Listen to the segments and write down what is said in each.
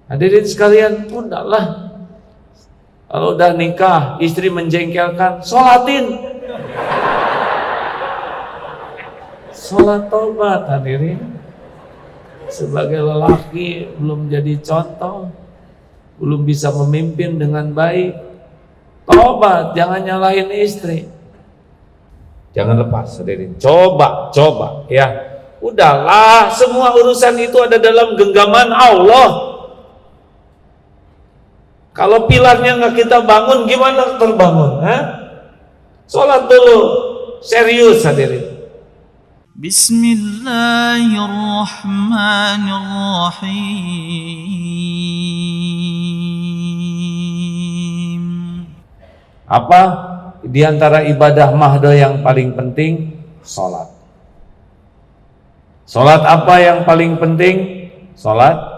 Hadirin sekalian, udahlah. Kalau udah nikah, istri menjengkelkan, sholatin. Sholat tobat, hadirin. Sebagai lelaki belum jadi contoh, belum bisa memimpin dengan baik, tobat, jangan nyalahin istri. Jangan lepas, hadirin. Coba ya. Udahlah, semua urusan itu ada dalam genggaman Allah. Kalau pilarnya nggak kita bangun, gimana terbangun? Sholat dulu, serius hadirin. Bismillahirrahmanirrahim. Apa di antara ibadah mahdoh yang paling penting? Sholat. Sholat apa yang paling penting? Sholat.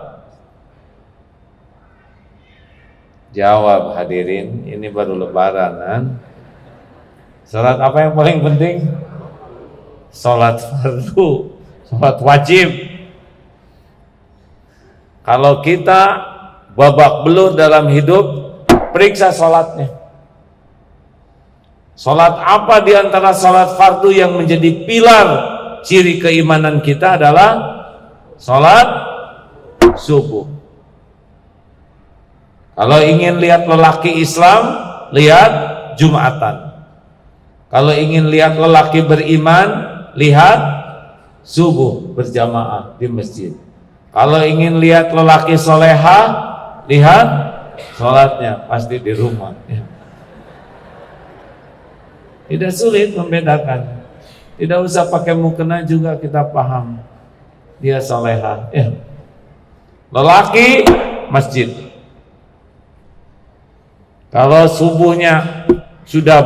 Jawab hadirin, ini baru lebaran. Sholat apa yang paling penting? Sholat fardu, sholat wajib. Kalau kita babak belur dalam hidup, periksa sholatnya. Sholat apa di antara sholat fardu yang menjadi pilar ciri keimanan kita adalah sholat subuh. Kalau ingin lihat lelaki Islam, lihat Jumatan. Kalau ingin lihat lelaki beriman, lihat subuh berjamaah di masjid. Kalau ingin lihat lelaki soleha, lihat sholatnya pasti di rumah. Tidak sulit membedakan. Tidak usah pakai mukena juga kita paham dia soleha. Lelaki masjid. Kalau subuhnya sudah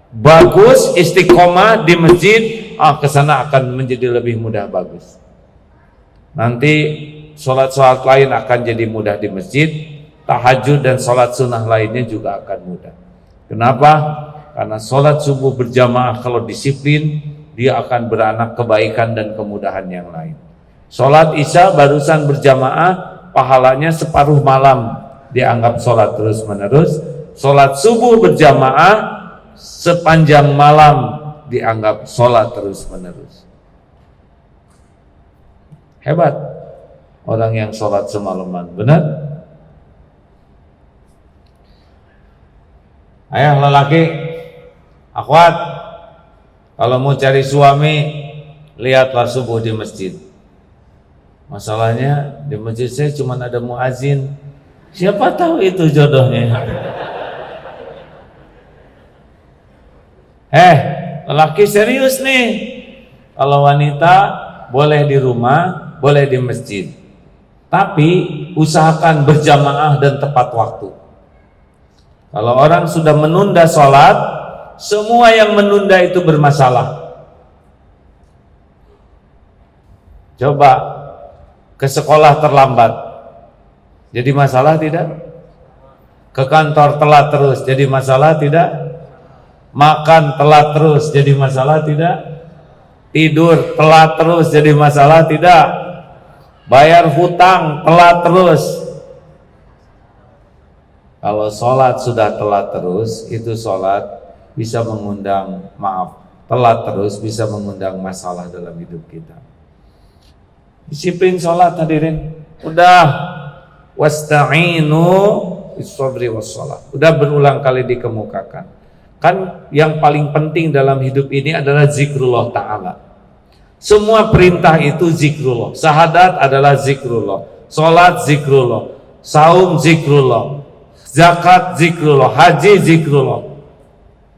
bagus, istiqomah di masjid, kesana akan menjadi lebih mudah bagus. Nanti sholat-sholat lain akan jadi mudah di masjid, tahajud dan sholat sunnah lainnya juga akan mudah. Kenapa? Karena sholat subuh berjamaah kalau disiplin, dia akan beranak kebaikan dan kemudahan yang lain. Sholat isya barusan berjamaah, pahalanya separuh malam dianggap sholat terus menerus. Sholat subuh berjamaah sepanjang malam dianggap sholat terus menerus. Hebat orang yang sholat semalaman, benar? Ayah lelaki, akhwat, kalau mau cari suami, lihatlah subuh di masjid. Masalahnya di masjid saya cuma ada muazin. Siapa tahu itu jodohnya. Lelaki serius nih. Kalau wanita boleh di rumah, boleh di masjid. Tapi usahakan berjamaah dan tepat waktu. Kalau orang sudah menunda sholat, semua yang menunda itu bermasalah. Coba ke sekolah terlambat, jadi masalah tidak? Ke kantor telat terus, jadi masalah tidak? Makan telat terus, jadi masalah tidak? Tidur telat terus, jadi masalah tidak? Bayar hutang telat terus. Kalau sholat sudah telat terus, itu sholat bisa mengundang, telat terus bisa mengundang masalah dalam hidup kita. Disiplin sholat hadirin. Udah, wasta'inu bis-sabri was-shalah. Udah berulang kali dikemukakan. Kan yang paling penting dalam hidup ini adalah zikrullah ta'ala. Semua perintah itu zikrullah. Syahadat adalah zikrullah, sholat zikrullah, saum zikrullah, zakat zikrullah, haji zikrullah.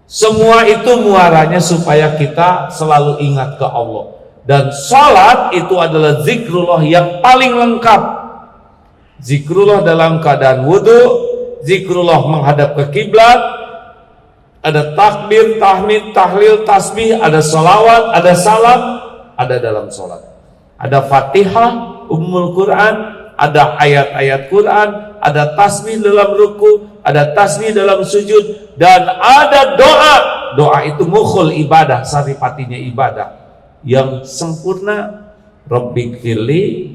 Semua itu muaranya supaya kita selalu ingat ke Allah. Dan sholat itu tahiyatullah zikrullah yang paling lengkap. Zikrullah dalam keadaan wudu, zikrullah menghadap ke kiblat, ada takbir, tahmid, tahlil, tasbih, ada salawat, ada salam, ada dalam sholat. Ada Fatihah, Ummul Quran, ada ayat-ayat Quran, ada tasbih dalam ruku, ada tasbih dalam sujud, dan ada doa. Doa itu mukhul ibadah, saripatinya ibadah yang sempurna. Rabbighfirli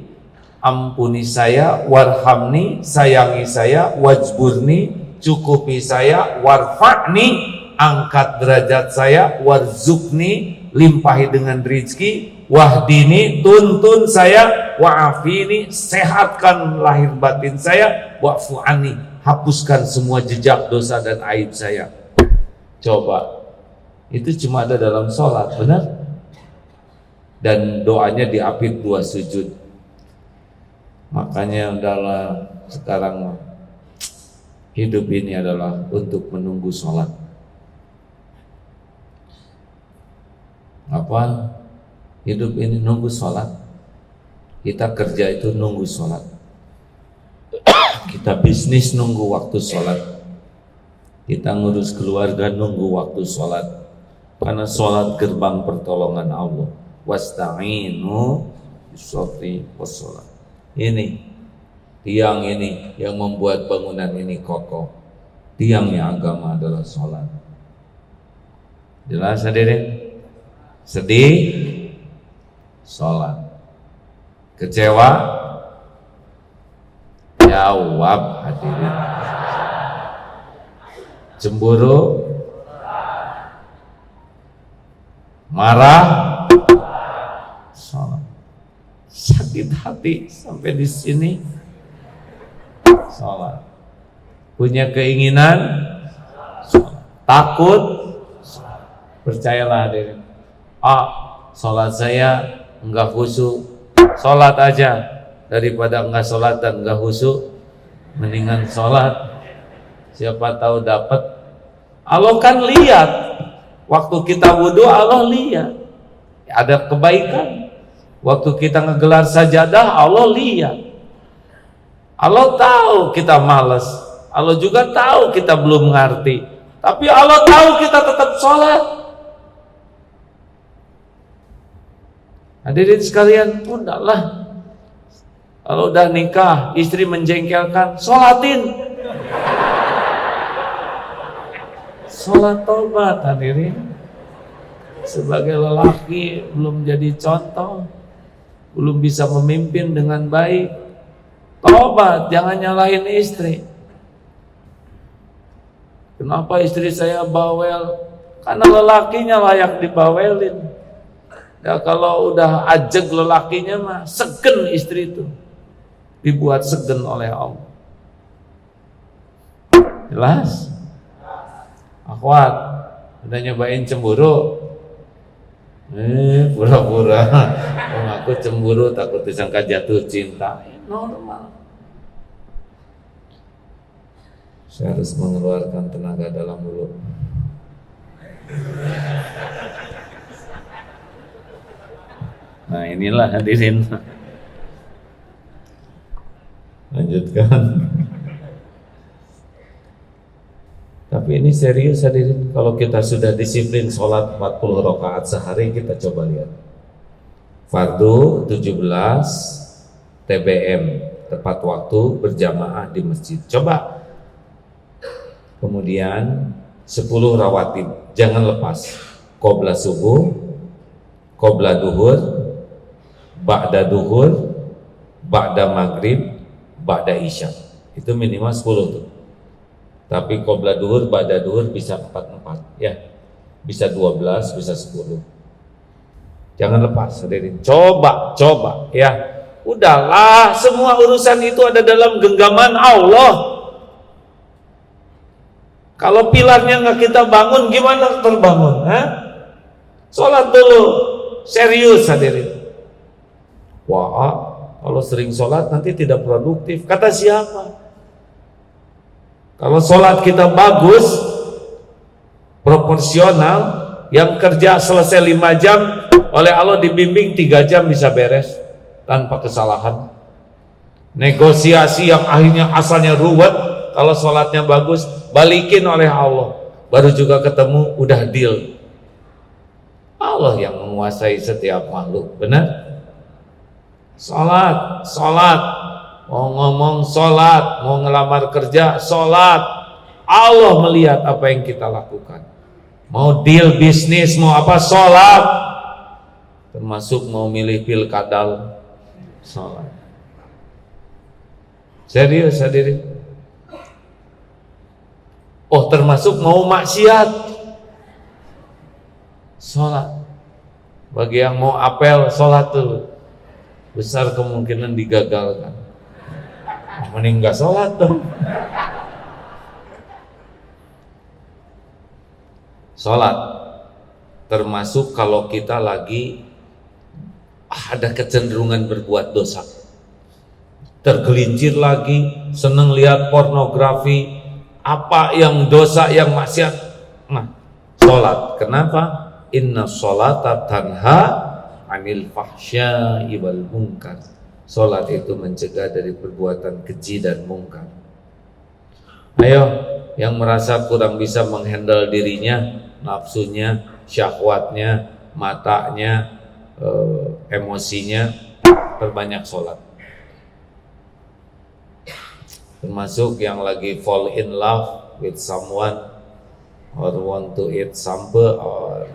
ampuni saya, warhamni, sayangi saya, wajburni, cukupi saya, warfa'ni, angkat derajat saya, warzukni, limpahi dengan rizki, wahdini, tuntun saya, wa'afini, sehatkan lahir batin saya, wa'fu'ani, hapuskan semua jejak dosa dan aib saya. Coba, itu cuma ada dalam sholat, benar? Dan doanya diapit 2 sujud. Makanya adalah sekarang hidup ini adalah untuk menunggu sholat. Apa? Hidup ini nunggu sholat. Kita kerja itu nunggu sholat. Kita bisnis nunggu waktu sholat. Kita ngurus keluarga nunggu waktu sholat. Karena sholat gerbang pertolongan Allah. Wasta'inu bishabri wassalat. Ini tiang ini yang membuat bangunan ini kokoh. Tiangnya agama adalah sholat. Jelas hadirin? Sedih, sholat. Kecewa, jawab hadirin. Cemburu, marah, sholat. Sakit hati sampai di sini, sholat. Punya keinginan, sholat. Takut, sholat. Percayalah hadirin. Sholat saya enggak khusyuk, sholat aja daripada enggak sholat dan enggak khusyuk, mendingan sholat. Siapa tahu dapat. Allah kan lihat waktu kita wudhu, Allah lihat ada kebaikan. Waktu kita ngegelar sajadah, Allah lihat. Allah tahu kita malas, Allah juga tahu kita belum ngerti, tapi Allah tahu kita tetap sholat. Hadirin sekalian, udahlah. Kalau udah nikah, istri menjengkelkan, sholatin. Sholat tobat hadirin. Sebagai lelaki belum jadi contoh, belum bisa memimpin dengan baik, tobat, jangan nyalahin istri. Kenapa istri saya bawel? Karena lelakinya layak dibawelin. Ya kalau udah ajeg lelakinya mah segen istri itu, dibuat segen oleh Allah. Jelas? Akhwat, udah nyobain cemburu? Pura-pura. Aku cemburu takut disangka jatuh cinta. Normal. Saya harus mengeluarkan tenaga dalam mulut. Nah inilah hadirin. Lanjutkan. Tapi ini serius hadirin. Kalau kita sudah disiplin sholat 40 rakaat sehari, kita coba lihat. Fardu 17 TBM, tepat waktu berjamaah di masjid. Coba. Kemudian 10 rawatib, jangan lepas. Qobla subuh, qobla duhur, ba'da duhur, ba'da maghrib, ba'da isya. Itu minimal 10 tuh. Tapi qobla duhur, ba'da duhur bisa 4 ya. Bisa 12, bisa 10. Jangan lepas hadirin. Coba ya. Udahlah, semua urusan itu ada dalam genggaman Allah. Kalau pilarnya nggak kita bangun, gimana terbangun? Sholat dulu, serius hadirin. Wah, kalau sering sholat nanti tidak produktif. Kata siapa? Kalau sholat kita bagus, proporsional, yang kerja selesai 5 jam, oleh Allah dibimbing 3 jam bisa beres tanpa kesalahan. Negosiasi yang akhirnya asalnya ruwet, kalau sholatnya bagus, balikin oleh Allah, baru juga ketemu, udah deal. Allah yang menguasai setiap makhluk, benar? Sholat, mau ngomong sholat, mau ngelamar kerja sholat. Allah melihat apa yang kita lakukan. Mau deal bisnis, mau apa, sholat. Termasuk mau milih pilkadal, sholat. Serius hadirin. Oh, termasuk mau maksiat sholat. Bagi yang mau apel sholat tuh besar kemungkinan digagalkan. Mending gak sholat dong. Sholat termasuk kalau kita lagi ada kecenderungan berbuat dosa, tergelincir lagi, seneng lihat pornografi, apa yang dosa, yang maksiat. Nah, sholat. Kenapa? Inna sholata tanha anil fahsya'i wal munkar. Sholat itu mencegah dari perbuatan keji dan mungkar. Ayo, yang merasa kurang bisa menghandle dirinya, nafsunya, syahwatnya, matanya, emosinya, perbanyak sholat. Termasuk yang lagi fall in love with someone or want to eat sampe, or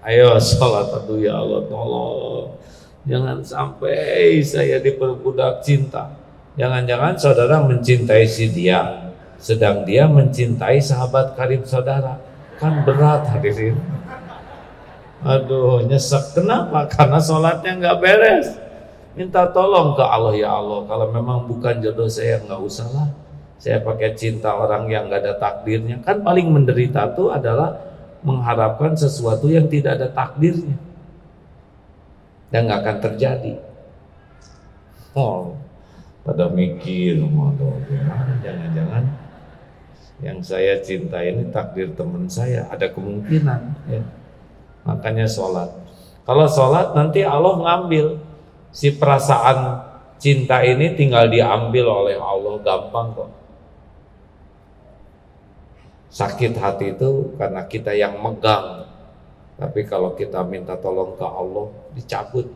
ayo sholat. Aduh ya Allah, tolong jangan sampai saya diperbudak cinta. Jangan-jangan saudara mencintai si dia, sedang dia mencintai sahabat karib saudara. Kan berat hadirin. Aduh, nyesek. Kenapa? Karena sholatnya nggak beres. Minta tolong ke Allah, ya Allah, kalau memang bukan jodoh saya, nggak usah lah. Saya pakai cinta orang yang nggak ada takdirnya. Kan paling menderita itu adalah mengharapkan sesuatu yang tidak ada takdirnya dan nggak akan terjadi. Oh, pada mikir, jangan-jangan yang saya cinta ini takdir teman saya, ada kemungkinan ya. Makanya sholat. Kalau sholat nanti Allah ngambil si perasaan cinta ini, tinggal diambil oleh Allah, gampang kok. Sakit hati itu karena kita yang megang, tapi kalau kita minta tolong ke Allah, dicabut.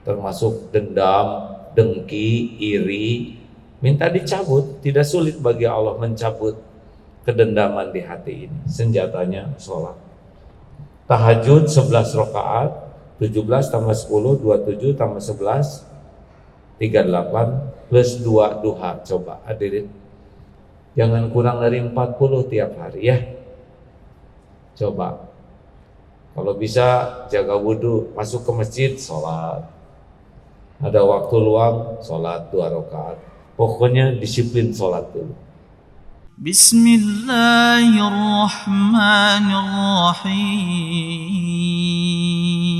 Termasuk dendam, dengki, iri, minta dicabut. Tidak sulit bagi Allah mencabut kedendaman di hati ini. Senjatanya sholat. Tahajud 11 rakaat, 17 tambah 10, 27 tambah 11, 38 plus 2 duha. Coba hadirin, jangan kurang dari 40 tiap hari ya. Coba, kalau bisa jaga wudhu, masuk ke masjid, sholat. Ada waktu luang, sholat 2 rakaat. Pokoknya disiplin sholat dulu. Bismillahirrahmanirrahim.